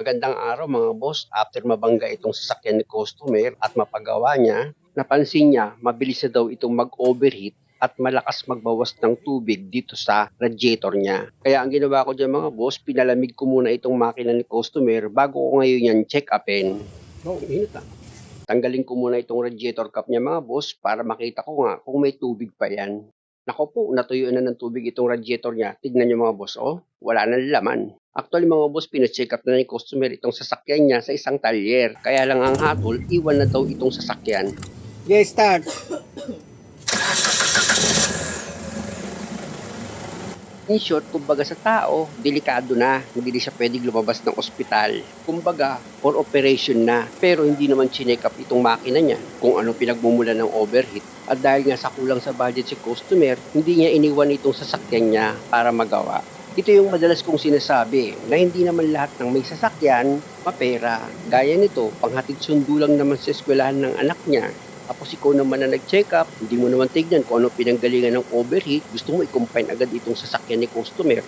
Magandang araw mga boss. After mabangga itong sasakyan ni customer at mapagawa niya, napansin niya mabilis na daw itong mag-overheat at malakas magbawas ng tubig dito sa radiator niya. Kaya ang ginawa ko dyan mga boss, pinalamig ko muna itong makina ni customer bago ko ngayon yan check upin. Oh, init ah. Tanggalin ko muna itong radiator cap niya mga boss para makita ko nga kung may tubig pa yan. Nako po, natuyo na ng tubig itong radiator niya. Tignan niyo mga boss, oh, wala nang laman. Actually mga boss, pina-check up na ni customer itong sasakyan niya sa isang talyer. Kaya lang ang hatol, iwan na daw itong sasakyan. Yes, start. In short, kumbaga sa tao, delikado na. Hindi siya pwedeng lumabas ng ospital. Kumbaga, for operation na. Pero hindi naman chinek up itong makina niya kung anong pinagmumula ng overheat. At dahil nga sa kulang sa budget si customer, hindi niya iniwan itong sasakyan niya para magawa. Ito yung madalas kong sinasabi na hindi naman lahat ng may sasakyan, mapera. Gaya nito, panghatid sundo lang naman sa eskwelahan ng anak niya. Tapos ikaw naman na nag-check up, hindi mo naman tignan kung ano pinanggalingan ng overheat, gusto mo i-combine agad itong sasakyan ni customer.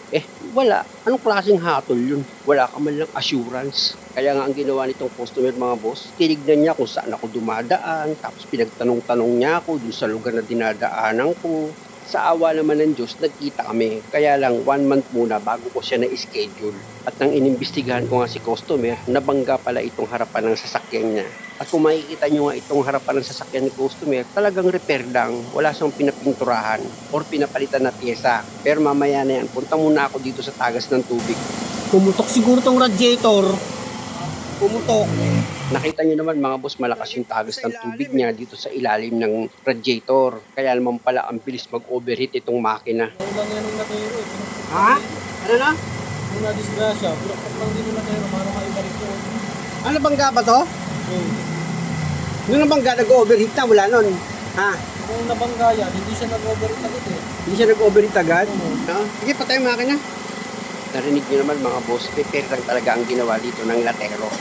Wala. Anong klaseng hatol yun? Wala ka man lang assurance. Kaya nga ang ginawa nitong customer mga boss, tinignan niya kung saan ako dumadaan, tapos pinagtanong-tanong niya ako dun sa lugar na dinadaanan ko. Sa awa naman ng Diyos, nagkita kami. Kaya lang 1 month muna bago ko siya na-schedule. At nang inimbestigahan ko nga si customer, nabangga pala itong harapan ng sasakyan niya. At kung makikita nyo nga itong harapan ng sasakyan ni customer, talagang repair lang. Wala siyang pinapinturahan or pinapalitan na pyesa. Pero mamaya na yan, punta muna ako dito sa tagas ng tubig. Pumutok siguro tong radiator. Pumutok. Nakita nyo naman mga boss, malakas yung tagas ng tubig niya dito sa ilalim ng radiator. Kaya naman pala ang bilis mag-overheat itong makina. Ulang yan ang natero eh. Ha? Ano na? Kung na-disgrasya, pinakpak lang din yung natero para maibalik ko. Ano bangga ba to? Nung nabangga, nag-overheat na, wala nun. Ha? Kung nabangga yan, hindi siya nag-overheat agad eh. Hindi siya nag-overheat agad? No? Sige, patay yung makina. Narinig nyo naman mga boss, repair lang talaga ang ginawa dito ng latero.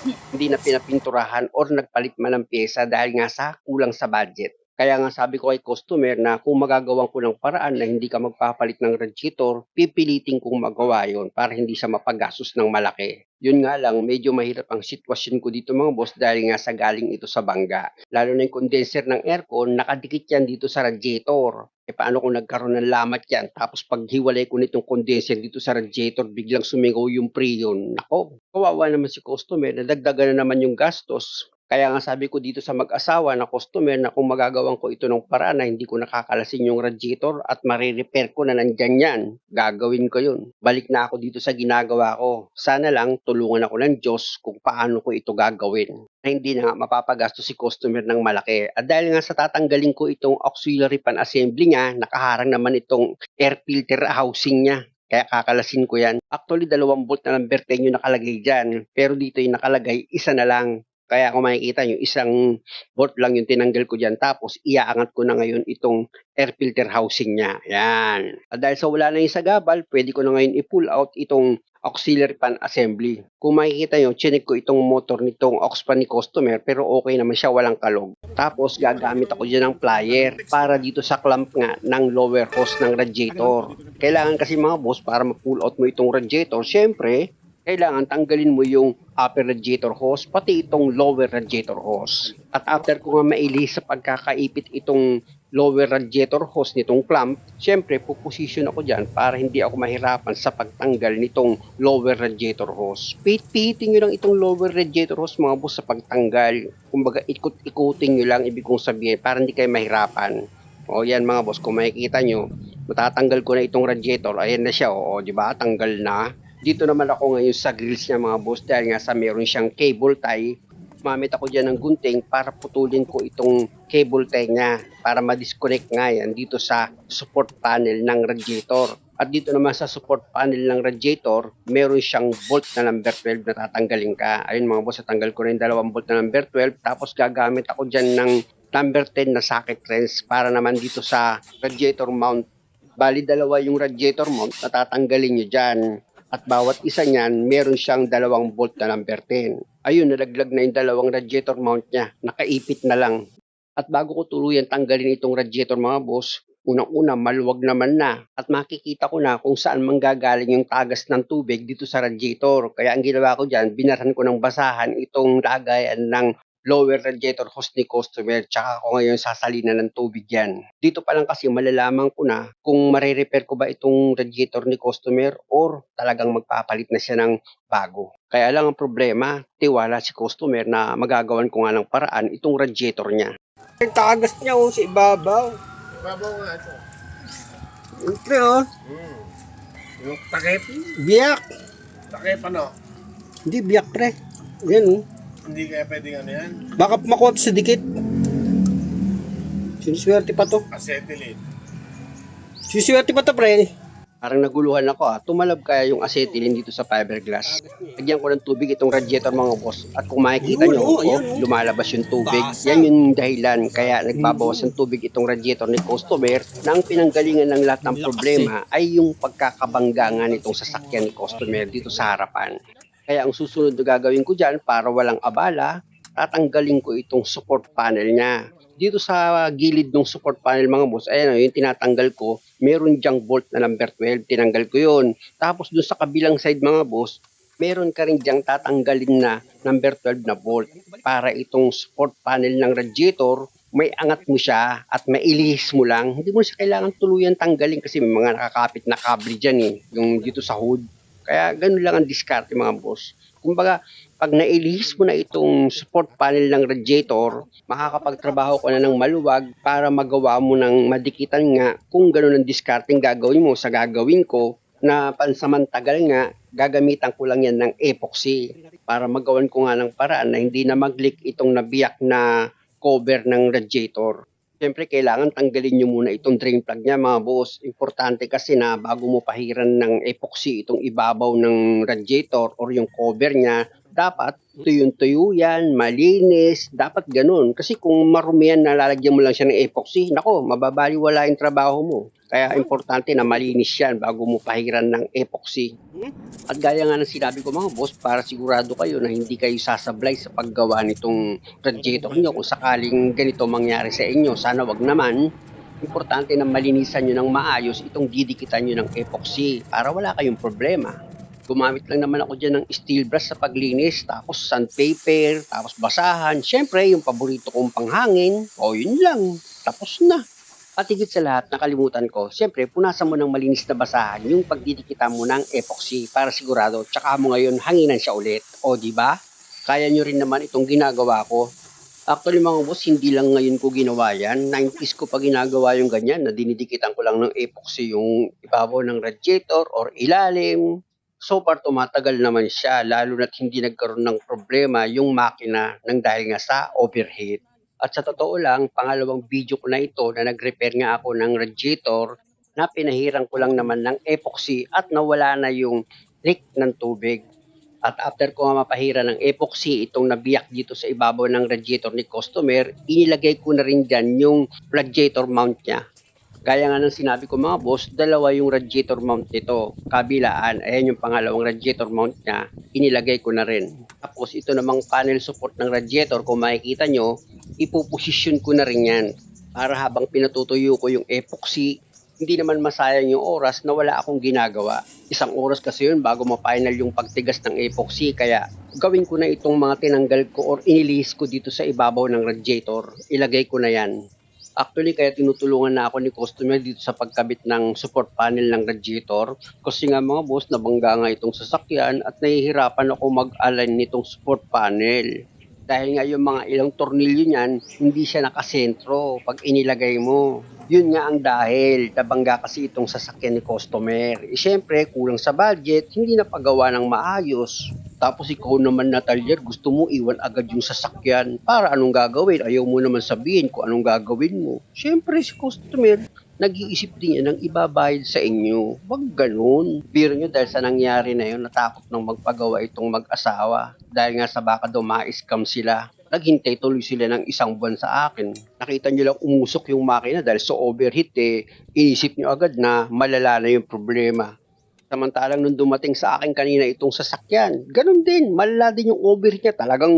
Hindi na pinapinturahan or nagpalit man ng pyesa dahil nga sa kulang sa budget. Kaya nga sabi ko kay customer na kung magagawan ko ng paraan na hindi ka magpapalit ng radiator, pipilitin kong magawa yon para hindi siya mapagastos ng malaki. Yun nga lang, medyo mahirap ang sitwasyon ko dito mga boss dahil nga sa galing ito sa bangga. Lalo na yung condenser ng aircon, nakadikit yan dito sa radiator. Paano kung nagkaroon ng lamat yan? Tapos paghiwalay ko nitong condenser dito sa radiator, biglang sumingaw yung preyon. Nako, kawawa naman si customer, nadagdagan na naman yung gastos. Kaya nga sabi ko dito sa mag-asawa na customer na kung magagawan ko ito ng paraan na hindi ko nakakalasin yung radiator at marirepair ko na nandyan yan, gagawin ko yun. Balik na ako dito sa ginagawa ko. Sana lang tulungan ako ng Diyos kung paano ko ito gagawin. Na hindi na nga mapapagastos si customer ng malaki. At dahil nga sa tatanggalin ko itong auxiliary pan assembly niya, nakaharang naman itong air filter housing niya. Kaya kakalasin ko yan. Actually, 2 bolt na number 10 yung nakalagay dyan. Pero dito yung nakalagay, isa na lang. Kaya kung makikita yung isang bolt lang yung tinanggal ko dyan. Tapos iaangat ko na ngayon itong air filter housing niya. Yan. At dahil sa wala na yung sagabal, pwede ko na ngayon i-pull out itong auxiliary pan assembly. Kung makikita nyo, chinek ko itong motor nitong aux pan ni customer pero okay naman siya, walang kalog. Tapos gagamit ako dyan ng plier para dito sa clamp nga ng lower hose ng radiator. Kailangan kasi mga boss para ma-pull out mo itong radiator, syempre, kailangan tanggalin mo yung upper radiator hose, pati itong lower radiator hose. At after ko nga mailis sa pagkakaipit itong lower radiator hose nitong clamp, syempre puposition ako dyan para hindi ako mahirapan sa pagtanggal nitong lower radiator hose. Pihitin nyo lang itong lower radiator hose mga boss sa pagtanggal. Kumbaga ikot-ikutin nyo lang, ibig kong sabihin, para hindi kayo mahirapan. O yan mga boss, kung makikita nyo, matatanggal ko na itong radiator, ayan na siya, o diba, tanggal na. Dito naman ako ngayon sa grills niya mga boss dahil nga sa meron siyang cable tie. Mamit ako dyan ng gunting para putulin ko itong cable tie niya para ma-disconnect nga yan dito sa support panel ng radiator. At dito naman sa support panel ng radiator, meron siyang bolt na number 12 na tatanggalin ka. Ayun mga boss, tatanggal ko rin 2 bolt na number 12. Tapos gagamit ako dyan ng number 10 na socket wrench para naman dito sa radiator mount. Bali 2 yung radiator mount na tatanggalin nyo dyan. At bawat isa niyan, meron siyang 2 bolt na number 10. Ayun, nalaglag na yung 2 radiator mount niya. Nakaipit na lang. At bago ko tuluyan tanggalin itong radiator mga boss, Unang-una, maluwag naman na at makikita ko na kung saan manggagaling yung tagas ng tubig dito sa radiator. Kaya ang ginawa ko dyan, binarhan ko ng basahan itong lagayan ng lower radiator hose ni customer, tsaka ako ngayon sasalinan ng tubig yan. Dito pa lang kasi malalaman ko na kung marirepair ko ba itong radiator ni customer or talagang magpapalit na siya ng bago. Kaya lang ang problema, tiwala si customer na magagawan ko nga ng paraan itong radiator niya. Yung tagas niya sa ibabaw. Babaw nga ito. Siyempre oh. Yung takip. Biyak. Takip ano? Hindi biyak pre. Yan oh. Hindi kaya pwedeng ano yan? Baka makuha sa dikit. Siniswerte pa to. Acetylene. Siniswerte pa to pre. Parang naguluhan ako tumalab kaya yung acetylene dito sa fiberglass. Lagyan ko ng tubig itong radiator mga boss. At kung makikita nyo, lumalabas yung tubig. Yan yung dahilan kaya nagbabawas ng tubig itong radiator ni customer nang pinanggalingan ng lahat ng problema ay yung pagkakabanggangan nitong sasakyan ni customer dito sa harapan. Kaya ang susunod na gagawin ko dyan para walang abala, tatanggalin ko itong support panel niya. Dito sa gilid ng support panel mga boss, ayan yung tinatanggal ko, meron dyang bolt na number 12, tinanggal ko yun. Tapos dun sa kabilang side mga boss, meron ka rin dyang tatanggalin na number 12 na bolt para itong support panel ng radiator, may angat mo siya at mailihis mo lang. Hindi mo siya kailangan tuluyan tanggalin kasi may mga nakakapit na kable dyan yung dito sa hood. Kaya ganun lang ang diskarte mga boss. Kumbaga, pag nailihis mo na itong support panel ng radiator, makakapagtrabaho ka na ng maluwag para magawa mo ng madikitan nga kung ganun ang discarding gagawin mo sa gagawin ko na pansamantagal nga, gagamitan ko lang yan ng epoxy para magawan ko nga ng paraan na hindi na mag-leak itong nabiyak na cover ng radiator. Siyempre, kailangan tanggalin nyo muna itong drain plug niya mga boss. Importante kasi na bago mo pahiran ng epoxy itong ibabaw ng radiator or yung cover niya, dapat tuyong-tuyo yan, malinis, dapat ganun. Kasi kung marumi yan, nalalagyan mo lang siya ng epoxy, nako, mababaliwala yung trabaho mo. Kaya importante na malinis yan bago mo pahiran ng epoxy. At gaya nga ng sinabi ko mga boss, para sigurado kayo na hindi kayo sasablay sa paggawa nitong radiator nyo kung sakaling ganito mangyari sa inyo. Sana wag naman. Importante na malinisan nyo ng maayos itong didikitan nyo ng epoxy para wala kayong problema. Gumamit lang naman ako dyan ng steel brush sa paglinis, tapos sandpaper, tapos basahan. Siyempre, yung paborito kong panghangin, yun lang. Tapos na. At higit sa lahat, nakalimutan ko, siyempre, punasan mo ng malinis na basahan yung pagdidikita mo ng epoxy para sigurado, tsaka mo ngayon hanginan siya ulit. O, di ba? Kaya nyo rin naman itong ginagawa ko. Actually mga boss, hindi lang ngayon ko ginawa yan. 90s ko pa ginagawa yung ganyan, na dinidikitan ko lang ng epoxy yung ibabaw ng radiator or ilalim. So far, tumatagal naman siya, lalo na't hindi nagkaroon ng problema yung makina ng dahil nga sa overheat. At sa totoo lang, pangalawang video ko na ito na nag-repair nga ako ng radiator na pinahiran ko lang naman ng epoxy at nawala na yung leak ng tubig. At after ko nga mapahira ng epoxy, itong nabiyak dito sa ibabaw ng radiator ni customer, inilagay ko na rin dyan yung radiator mount niya. Gaya nga ng sinabi ko mga boss, dalawa yung radiator mount nito. Kabilaan, ayan yung pangalawang radiator mount niya, inilagay ko na rin. Tapos ito namang panel support ng radiator, kung makikita nyo, ipoposisyon ko na rin yan. Para habang pinatutuyo ko yung epoxy, hindi naman masayang yung oras na wala akong ginagawa. Isang oras kasi yun bago ma-final yung pagtigas ng epoxy, kaya gawin ko na itong mga tinanggal ko or inilihis ko dito sa ibabaw ng radiator. Ilagay ko na yan. Actually, kaya tinutulungan na ako ni customer dito sa pagkabit ng support panel ng radiator. Kasi nga mga boss, nabangga nga itong sasakyan at nahihirapan ako mag-align nitong support panel. Dahil nga yung mga ilang tornilyo niyan, hindi siya nakasentro pag inilagay mo. Yun nga ang dahil, nabangga kasi itong sasakyan ni customer. Siyempre, kulang sa budget, hindi na pagawa ng maayos. Tapos ikaw naman Natalier, gusto mo iwan agad yung sasakyan. Para anong gagawin? Ayaw mo naman sabihin kung anong gagawin mo. Siyempre si customer, nag-iisip din yan ng ibabayad sa inyo. Wag ganun. Biro nyo dahil sa nangyari na yun, natakot nang magpagawa itong mag-asawa. Dahil nga sa baka daw ma-scam sila. Naghintay tuloy sila ng isang buwan sa akin. Nakita nyo lang umusok yung makina dahil sa overheat inisip nyo agad na malala na yung problema. Samantalang nung dumating sa akin kanina itong sasakyan, ganun din, malala din yung overheat niya, talagang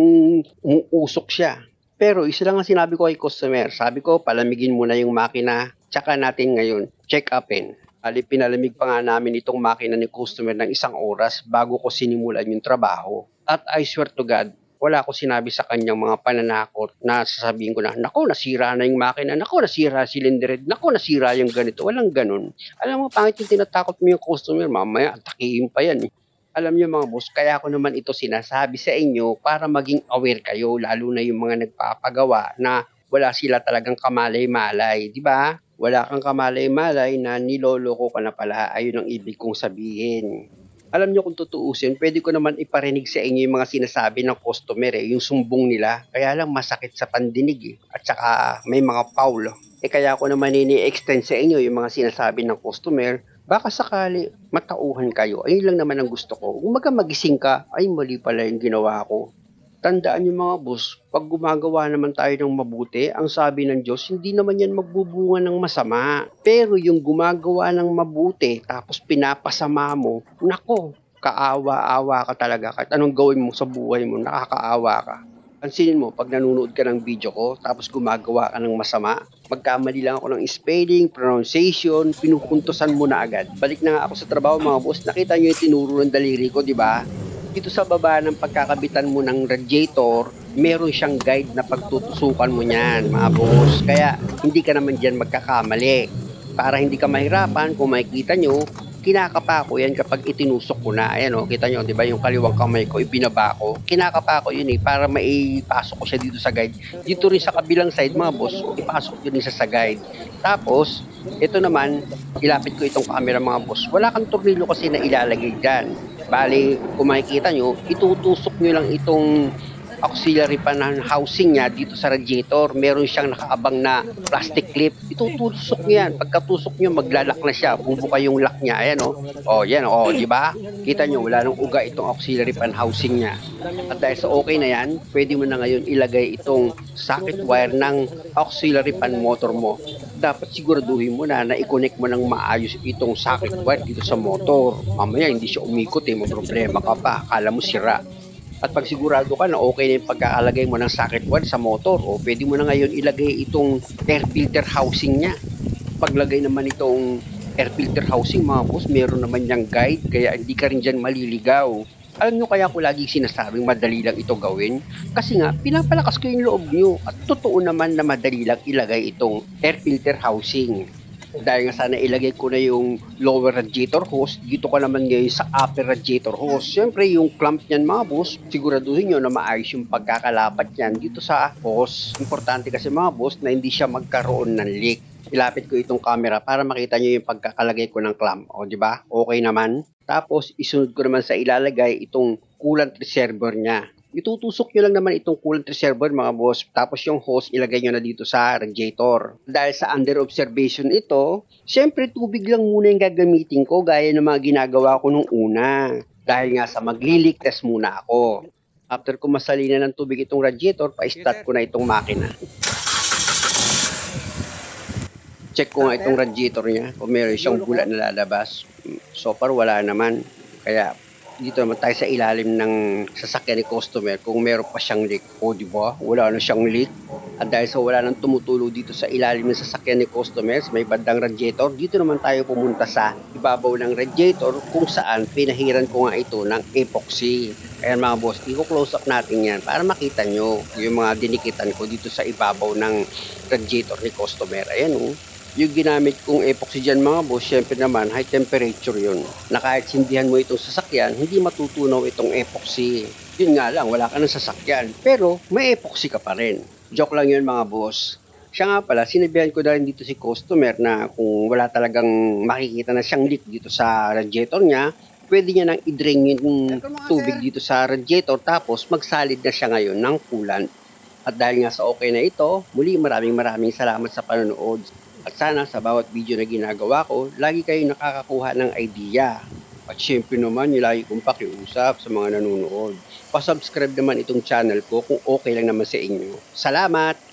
umuusok siya. Pero isa lang ang sinabi ko kay customer. Sabi ko, palamigin muna yung makina. Tsaka natin ngayon, check upin. Ali, pinalamig pa nga namin itong makina ni customer ng 1 oras bago ko sinimulan yung trabaho. At I swear to God, wala ko sinabi sa kanyang mga pananakot na sasabihin ko na, nako, nasira na yung makina, nako, nasira cylinder head, nako, nasira yung ganito. Walang ganun. Alam mo, pangit yung tinatakot mo yung customer, mamaya, atakihin pa yan eh. Alam niyo mga boss, kaya ko naman ito sinasabi sa inyo para maging aware kayo, lalo na yung mga nagpapagawa na wala sila talagang kamalay-malay, di ba? Wala kang kamalay-malay na niloloko ka na pala, ayun ang ibig kong sabihin. Alam niyo kung tutuusin, pwede ko naman iparinig sa inyo yung mga sinasabi ng customer yung sumbong nila, kaya lang masakit sa pandinig at saka may mga foul. Kaya ko naman ini-extend sa inyo yung mga sinasabi ng customer. Baka sakali matauhan kayo, ayun lang naman ang gusto ko. Umaga magising ka, ay mali pala yung ginawa ko. Tandaan niyo mga boss, pag gumagawa naman tayo ng mabuti, ang sabi ng Diyos, hindi naman yan magbubunga ng masama. Pero yung gumagawa ng mabuti, tapos pinapasama mo, nako, kaawa-awa ka talaga. Kahit anong gawin mo sa buhay mo, nakakaawa ka. Pansinin mo, pag nanonood ka ng video ko, tapos gumagawa ka ng masama, magkamali lang ako ng spelling, pronunciation, pinupuntusan mo na agad. Balik na nga ako sa trabaho mga boss, nakita nyo yung tinuro ng daliri ko, di ba? Dito sa baba ng pagkakabitan mo ng radiator, meron siyang guide na pagtutusukan mo niyan, mga boss. Kaya hindi ka naman dyan magkakamali. Para hindi ka mahirapan, kung makikita nyo, kinakapa ko yan kapag itinusok ko na. Ayan o, kita nyo, di ba yung kaliwang kamay ko, ibinaba ko. Kinakapa ko yun para maipasok ko siya dito sa guide. Dito rin sa kabilang side, mga boss, ipasok yun sa guide. Tapos, ito naman, ilapit ko itong camera, mga boss. Wala kang tornilyo kasi na ilalagay dyan. Bali, kung makikita nyo, itutusok nyo lang itong auxiliary pan housing niya dito sa radiator. Meron siyang nakaabang na plastic clip. Itutusok niyo yan. Pagkatusok niyo, maglalak na siya. Bubuka yung lock niya. Ayan o. Oh, yan o. Oh, di ba? Kita niyo, wala nang uga itong auxiliary pan housing niya. At dahil sa okay na yan, pwede mo na ngayon ilagay itong socket wire ng auxiliary pan motor mo. Dapat siguraduhin mo na i-connect mo ng maayos itong socket wire dito sa motor. Mamaya hindi siya umikot may problema ka pa. Akala mo sira. At pag sigurado ka na okay na yung pagkakalagay mo ng socket wire sa motor, o pwede mo na ngayon ilagay itong air filter housing niya. Paglagay naman itong air filter housing, mga boss, meron naman niyang guide, kaya hindi ka rin dyan maliligaw. Alam nyo kaya ko lagi sinasabing madali lang ito gawin? Kasi nga, pinapalakas ko yung loob nyo. At totoo naman na madali lang ilagay itong air filter housing. Dahil nga sana ilagay ko na yung lower radiator hose, dito ka naman ngayon sa upper radiator hose. Siyempre yung clamp niyan mga boss, siguraduhin nyo na maayos yung pagkakalapat niyan dito sa hose. Importante kasi mga boss na hindi siya magkaroon ng leak. Ilapit ko itong camera para makita nyo yung pagkakalagay ko ng clamp. O di ba? Okay naman. Tapos isunod ko naman sa ilalagay itong coolant reservoir niya. Itutusok nyo lang naman itong coolant reservoir mga boss. Tapos yung hose ilagay nyo na dito sa radiator. Dahil sa under observation ito, syempre tubig lang muna yung gagamitin ko gaya ng mga ginagawa ko nung una. Dahil nga sa magli-leak test muna ako. After ko masalina ng tubig itong radiator, pa-start ko na itong makina. Check ko nga itong radiator niya kung meron siyang bula na lalabas. So far wala naman. Kaya dito naman tayo sa ilalim ng sasakyan ni customer kung meron pa siyang leak. O di ba? Wala na siyang leak. At dahil sa wala nang tumutulo dito sa ilalim ng sasakyan ni customer, may bandang radiator, dito naman tayo pumunta sa ibabaw ng radiator kung saan pinahiran ko nga ito ng epoxy. Ayan mga boss, i-close up natin yan para makita nyo yung mga dinikitan ko dito sa ibabaw ng radiator ni customer. Ayan o. Yung ginamit kong epoxy dyan mga boss, syempre naman high temperature yun. Na kahit sindihan mo itong sasakyan, hindi matutunaw itong epoxy. Yun nga lang, wala ka ng sasakyan. Pero may epoxy ka pa rin. Joke lang yun mga boss. Siya nga pala, sinabihan ko na rin dito si customer na kung wala talagang makikita na siyang leak dito sa radiator niya, pwede niya nang i-drain yung tubig dito sa radiator tapos magsalid na siya ngayon ng coolant. At dahil nga sa okay na ito, muli maraming salamat sa panonood. At sana sa bawat video na ginagawa ko, lagi kayong nakakakuha ng idea. At syempre naman, yung lagi kong pakiusap sa mga nanonood. Pa-subscribe naman itong channel ko kung okay lang naman sa inyo. Salamat!